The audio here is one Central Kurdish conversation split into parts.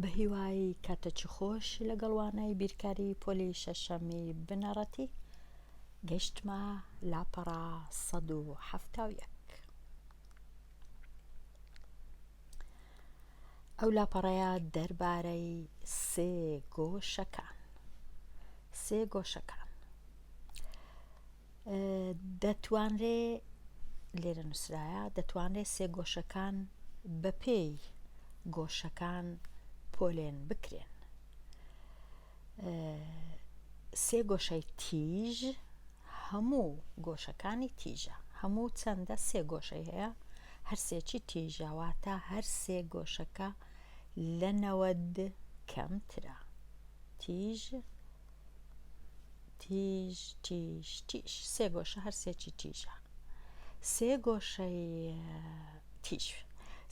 بە هیوای کاتەچی خۆش لەگەڵوانەی بیرکاری پۆلی شەشەمی بنەڕەتی گەشتمە لاپەڕا ١٧١. ئەو لاپەڕەیە دەربارەی سێ گۆشەکان دەتوانرێ لێرە نووسرایە دەتوانرێت سێ گۆشەکان بە پێی گۆشەکان پۆلێن بکرێن. سێ گۆشەی تیژ هەموو گۆشەکانی تیژە، هەموو چەندە سێ گۆشەی هەیە هەر سێکی تیژەواتە هەر سێ گۆشەکە لە 90 کەمترە. تیژ سێ گۆشە هەر سێکی تیژە.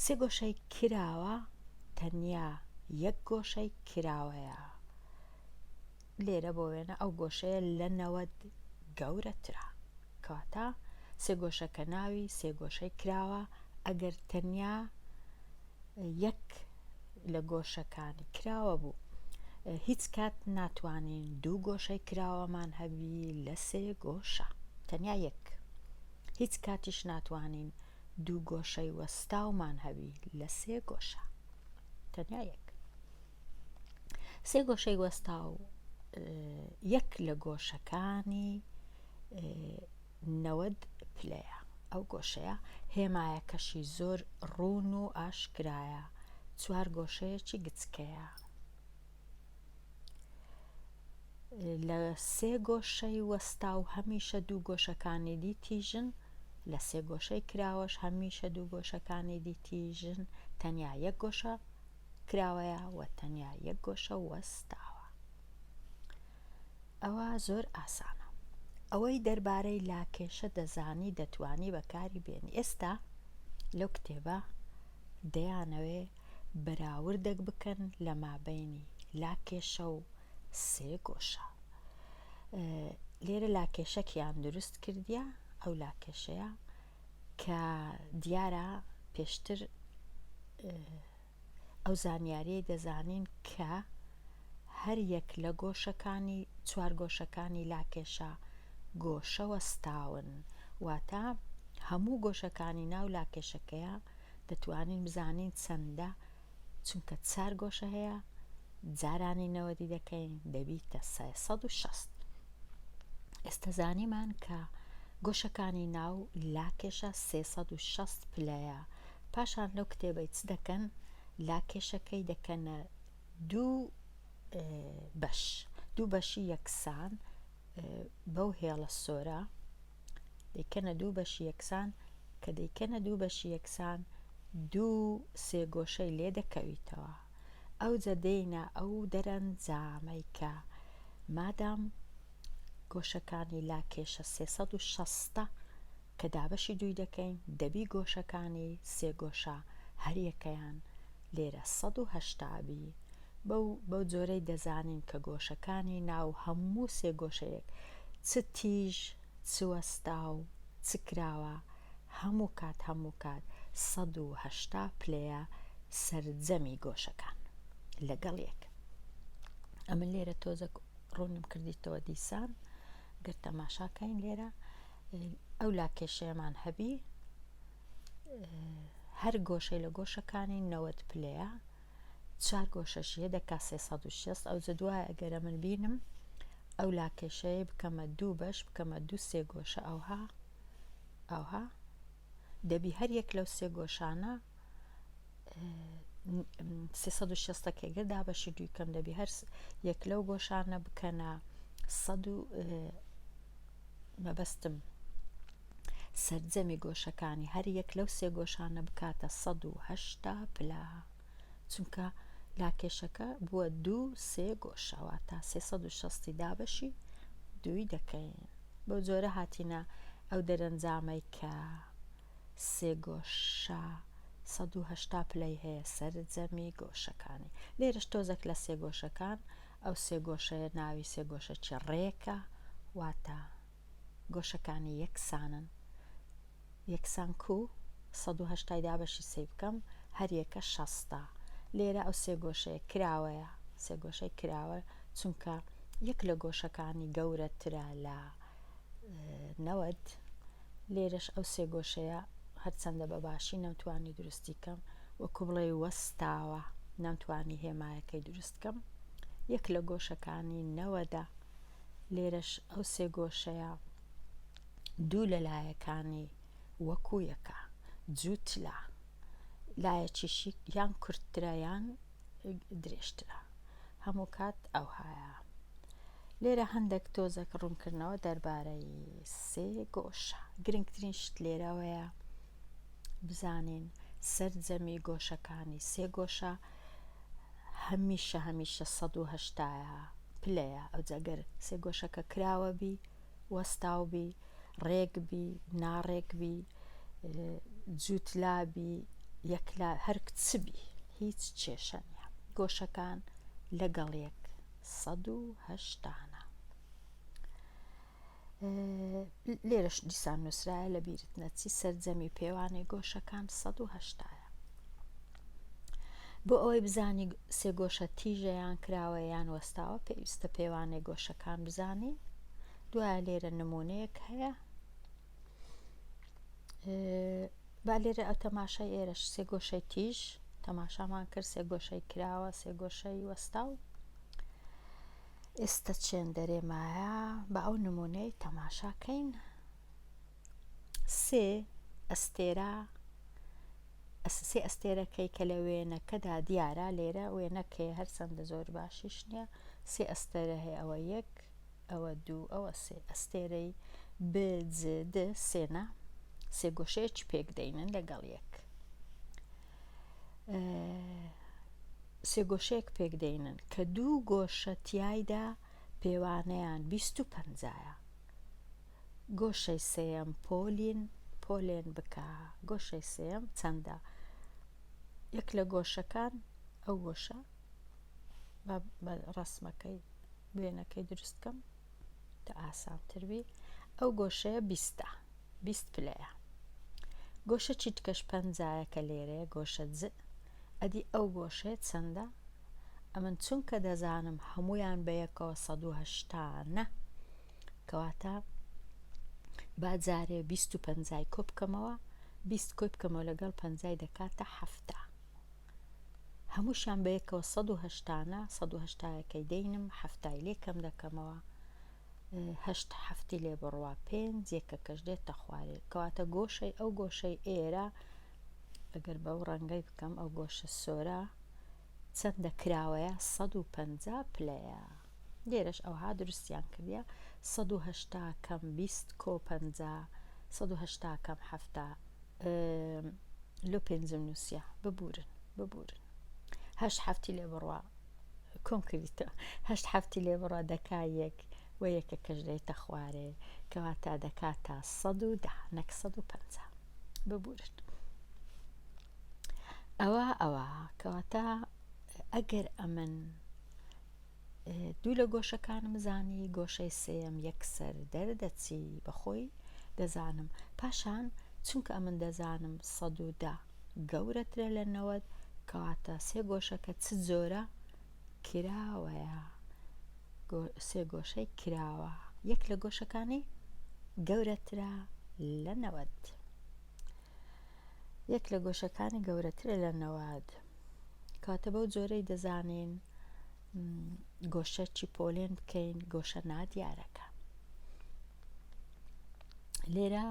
سێ گۆشەی کراوە تەنیا یەک گۆشەی کراوەیە. لێرە بۆ وێنە ئەو گۆشەیە لە 90 گەورەترە، کەواتە سێ گۆشەکە ناوی سێ گۆشەی کراوە. ئەگەر تەنیا یەک لە گۆشەکانی کراوە بوو هیچ کات ناتوانین دوو گۆشەی کراوەمان هەبی لە سێ گۆشە، تەنیا یەک. هیچ کاتیش ناتوانین دوو گۆشەی وەستاومان هەبی لە سێ گۆشە، تەنیا یەک. سێ گۆشەی وەستاو یەک لە گۆشەکانی 90 پلەیە. ئەو گۆشەیە هێمایەکەشی زۆر ڕوون و ئاشکرایە، چوار گۆشەیەکی گچکەیە. لە سێ گۆشەی وەستاو هەمیشە دوو گۆشەکانی دی تیژن، لە سێ گۆشەی کراوەش هەمیشە دوو گۆشەکانی دی تیژن، تەنیا یەک گۆشە کراوەیە و تەنیا یەک گۆشە وەستاوە. ئەوە زۆر ئاسانە. ئەوەی دەربارەی لاکێشە دەزانی دەتوانی بەکاری بێنی. ئێستا لەو کتێبە دەیانەوێ بەراوردێک بکەن لە مابەینی لاکێشە و سێ گۆشە. لێرە لاکێشەکیان دروست کردیە، ئەو لاکێشەیە کە دیارە پێشتر ئەو زانیاریەی دەزانین کە هەر یەک لە گۆشەکانی چوار گۆشەکانی لاکێشە گۆشە وەستاون، واتە هەموو گۆشەکانی ناو لاکێشەکەیە دەتوانین بزانین چەندە، چونکە چار گۆشە هەیە جارانی نەوەدی دەکەین دەبیتە 360. ئێستا زانیمان کە گۆشەکانی ناو لاکێشە 360 پلەیە. پاشان لەو کتێبەی چ دەکەن؟ لاکێشەکەی دەکەنە دوو بەشی یەکسان بەو هێڵە سۆرە، دەیکەنە دوو بەشی یەکسان، کە دەیکەنە دوو بەشی یەکسان دوو سێ گۆشەی لێ دەکەویتەوە. ئەو جەدەینە ئەو دەرەنجامەی کە مادام گۆشەکانی لاکێشە 360 کە دابەشی دووی دەکەین دەبی گۆشەکانی سێ گۆشە هەر یەکەیان لێرە 180 بی. بەو جۆرەی دەزانین کە گۆشەکانی ناو هەموو سێ گۆشەیەک چ تیژ چ وەستاو چ کراوە هەموو کات 180 پلەیە سەرجەمی گۆشەکان لەگەڵ یەک. ئەمە لێرە تۆزە ڕوونم کردیتەوە دیسان گەر تەماشاکەین. لێرە ئەو لاکێشەیەمان هەبی هەر گۆشەی لە گۆشەکانی 90 پلەیە، چوار گۆشەشیە دەکا 360. ئەو جدوایە ئەگەرە من بینم ئەو لاکێشەیە بکەمە دوو بەش بکەمە دوو سێ گۆشە، ئەوها دەبی هەر یەک لەو سێ گۆشانە 360 کێگەر دابەشی دووی کەم دەبی هەر یەک لەو گۆشانە بکەنە 100 مەبەستم سەرجەمی گۆشەکانی هەر یەک لەو سێ گۆشانە بکاتە 180 پلە، چونکە لاکێشەکە بووە دوو سێ گۆشەوە تا 360 دابەشی دووی دەکەین. بەو جۆرە هاتینە ئەو دەرەنجامەی کە سێ گۆشە 180 پلەی هەیە سەرجەمی گۆشەکانی. لێرەش تۆزێک لە سێ گۆشەکان ئەو سێ گۆشەیە ناوی سێ گۆشەی ڕێکە، واتە گۆشەکانی یەکسانن. یەکسان کو 180 دابەشی سێ بکەم هەر یەکە 60. لێرە ئەو سێ گۆشەیە کراوەیە، سێ گۆشەی کراوە چونکە یەک لە گۆشەکانی گەورەترە لە نەوەد. لێرەش ئەو سێ گۆشەیە هەرچەندە بەباشی نەمتوانی دروستی کەم، وەکو بڵێ وەستاوە نەمتوانی هێمایەکەی دروستکەم، یەک لە گۆشەکانی نەوەدا. لێرەش ئەو سێ گۆشەیە دوو لە لایەکانی وەکو یەکە جووتلا، لایەکیشی یان کورتترە یان درێژترە، هەموو کات ئەو هایە. لێرە هەندێک تۆزێک ڕوونکردنەوە دەربارەی سێ گۆشە. گرنگترین شت لێرەوەیە بزانین سەرجەمی گۆشەکانی سێ گۆشە هەمیشە 180 پلەیە. ئەو جەگەر سێ گۆشەکە کراوەبی، وەستاوبی، ڕێکبی، ناڕێکبی، جووتلابی، یەکلا هەر کچبی، هیچ کێشە نیە. گۆشەکان لەگەڵ یەک 180. لێرەش دیسان نووسرایە لە بیرت نەچی سەرجەمی پێوانی گۆشەکان 180. بۆ ئەوەی بزانی سێ گۆشە تیژە یان کراوە یان وەستاوە پێویستە پێوانەی گۆشەکان بزانی. دوایە لێرە نمونەیەک هەیە، با لێرە ئەو تەماشای ئێرەش سێ گۆشەی تیژ تەماشامان کرد، سێ گۆشەی کراوە، سێ گۆشەی وەستاو. ئێستا چێن دەرێمایە بە ئەو نمونەی تەماشاکەین. سێ ئەستێرەکەی کە لە وێنەکەدا دیارە، لێرە وێنەکەی هەرچەندە زۆر باشیش نییە، سێ ئەستێرە هەیە، ئەوە یەک، ئەوە دوو، ئەوە سێ. ئەستێرەی بجد سێنە، سێ گۆشەیەکی پێک دەینن لەگەڵ یەک، سێ گۆشەیەک پێک دەینن کە دوو گۆشە تیایدا پێوانەیان 25. گۆشەی سێیەم پۆلێن بکە، گۆشەی سێیەم چەندە؟ یەک لە گۆشەکان ئەو گۆشە بە ڕەسمەکەی وێنەکەی دروستکەم تا ئاسانتربی، ئەو گۆشەیە 20 پلەیە. گۆشە چیتکەش 50 کە لێرەیە گۆشە جە، ئەدی ئەو گۆشەیە چەندە؟ ئەمن چونکە دەزانم هەمویان بە یەکەوە 180، کەواتە با جارێ 25 کۆ بکەمەوە، 20 کۆی بکەمەوە لەگەڵ 50 دەکاتە 70. هەمووشیان بە یەکەوە 180، 180یەکەی دەینم، 70 لێکەم دەکەمەوە، 8 هەفتی لێ بڕوا 5، یەکەکەش دێتە خوارێ. کەواتە گۆشەی ئەو گۆشەی ئێرە ئەگەر بەو ڕەنگەی بکەم، ئەو گۆشە سۆرە چەندە کراوەیە؟ 150 پلەیە. لێرەش ئەوها دروستیان کردیە، 180 کەم 20 کۆ 50، 180 کەم 70 لۆ 5 نووسە. ببورن 8 هەفتی لێ بڕوا کۆم کردیتەوە، 8 هەفتی لێ بڕوا دەکا یەک، و یەکەکەش دێتە خوارێ، کەواتە دەکاتە 110 نەک 150. ببورن. ئەوە کەواتە ئەگەر ئەمن دوو لە گۆشەکانم زانی، گۆشەی سێم یەکسەر دەردەچی بەخۆی دەزانم. پاشان چونکە ئەمن دەزانم 110 گەورەترە لە 90، کەواتە سێ گۆشەکە چ جۆرە؟ کراوەیە، سێ گۆشەی کراوە، یەک لە گۆشەکانی گەورەترە لە 90، یەک لە گۆشەکانی گەورەترە لە 90. کەواتە بەو جۆرەی دەزانین گۆشە چی پۆلێن بکەین، گۆشە نادیارەکە. لێرە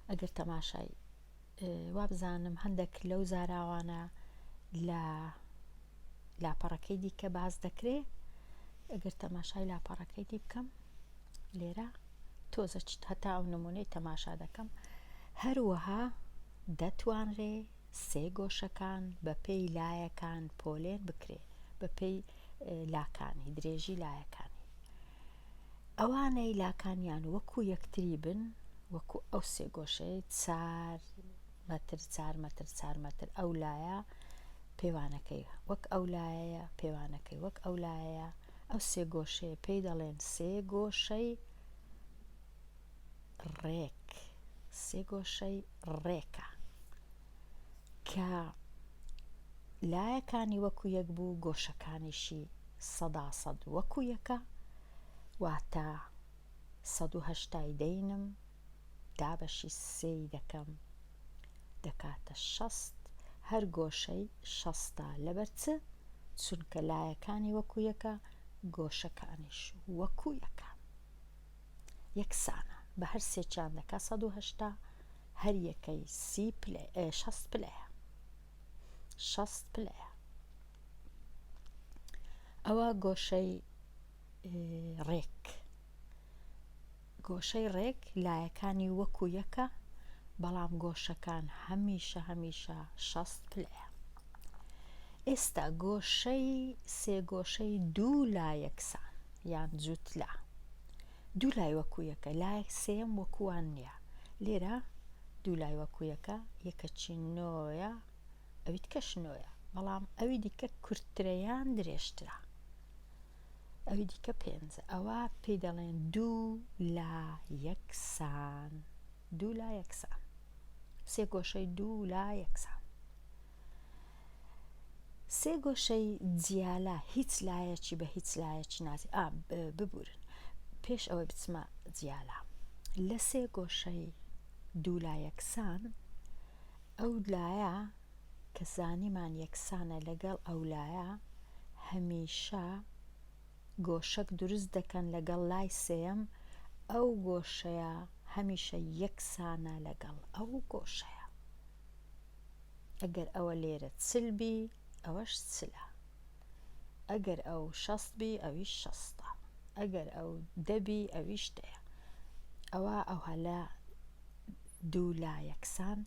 ئەگەر تەماشای وابزانم هەندێک لەو زاراوانە لە لاپەڕەکەی دیکە باز دەکرێ، ئەگەر تەماشای لاپەڕەکەی دی بکەم لێرە تۆزە هەتا ئەو نمونەی تەماشا دەکەم، هەروەها دەتوانرێ سێ گۆشەکان بە پێی لایەکان پۆلێن بکرێ، بە پێی لاکانی درێژی لایەکانی. ئەوانەی لاکانیان وەکو یەکتری بن، وەکو ئەو سێ گۆشەی 4 مەتر 4 مەتر 4 مەتر، ئەو لایە پێوانەکەی وەک ئەو لایەیە، پێوانەکەی وەک ئەو لایەیە، ئەو سێ گۆشەیە پێی دەڵێن سێ گۆشەی ڕێک، سێ گۆشەی ڕێکە، کە لایەکانی وەکو یەک بوو، گۆشەکانیشی سەدا سەد وەکو یەکە، واتە ١٨٠ دەینم، دابەشی 3 دەکەم دەکاتە 60. هەر گۆشەی 60 لەبەر چونکە لایەکانی وەکو یەکە، گۆشەکانیش وەکو یەکە، یەکسانە، بە هەر سێکیان دەکا ١٨، هەر یەکەی 60 پلەیە. 60 پلەیە. ئەوە گۆشەی ڕێک. گۆشەی ڕێک لایەکانی وەکو یەکە، بەڵام گۆشەکان هەمیشە 60 پلەیە. ئێستا گۆشەی سێ گۆشەی دوو لای یەکسان یان جوتلا، دوو لای وەکو یەکە، لای سێم وەکووان نییە. لێرە دوو لای وەکو یەکە، یەکەچی 9ە، ئەوی تکەش 9ە، بەڵام ئەوی دیکە کورتترەیان درێژترە، ئەوی دیکە 5. ئەوە پێی دەڵێن دوو لای یەکسان. دوو لای یەکسان، سێ گۆشەی دوو لای یەکسان. سێ گۆشەی جیالا هیچ لایەکی بە هیچ لایەکی نازی. ببورن، پێش ئەوەی بچمە جیالا، لە سێ گۆشەی دوو لای یەکسان، ئەو لایە کە زانیمان یەکسانە لەگەڵ ئەو لایە، هەمیشە گۆشەک دروست دەکەن لەگەڵ لای سێم، ئەو گۆشەیە هەمیشە یەکسانە لەگەڵ ئەو گۆشەیە. ئەگەر ئەوە لێرە 40 بی، ئەوەش 40ە. ئەگەر ئەو 60 بی، ئەویش 60ە. ئەگەر ئەو 10 بی، ئەویش 10ە. ئەوە هەلە دوو لای یەکسان.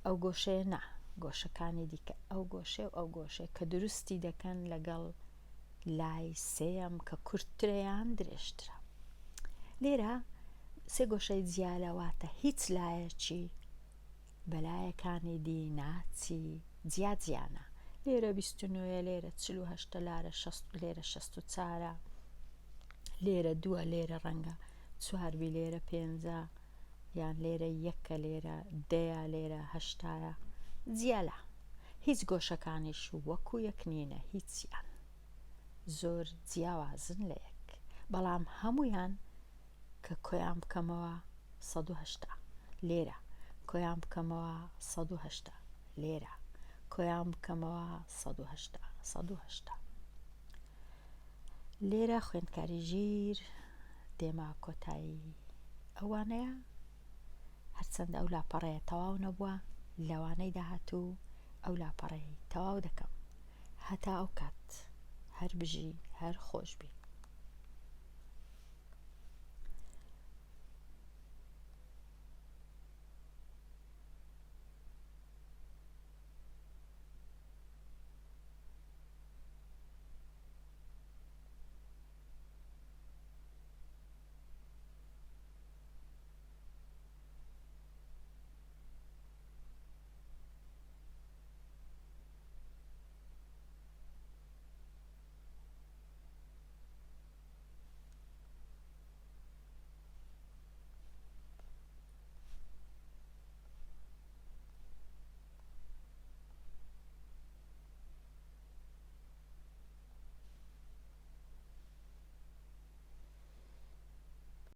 ئەو گۆشەیە نا، گۆشەکانی دیکە ئەو گۆشێ و ئەو گۆشەیە کە دروستی دەکەن لەگەڵ لای سێم کە کورتترەیان درێژترە. لێرە سێ گۆشەی جیالەواتە هیچ لایەکی بەلایەکانی دی ناچی، جیاجیانە. لێرە 29، لێرە 48، لێرە 64، لێرە 2، لێرە ڕەنگە 4 بی، لێرە 5، یان لێرە 1، لێرە 10، لێرە 8. جیالە. هیچ گۆشەکانیش وەکو یەک نینە، هیچیان زۆر جیاوازن لە یەک، بەڵام هەمویان کە کۆیان بکەمەوە 180. لێرە کۆیان بکەمەوە 180، لێرە کۆیان بکەمەوە 180. لێرە خوێندکاری ژیر دێمە کۆتایی ئەوانەیە، هەرچەندە ئەو لاپەڕەیە تەواو نەبووە، لەوانەی داهاتوو ئەو لاپەڕەی تەواو دەکەم. هەتا ئەو کات هەر بژی، هەر خۆش بی.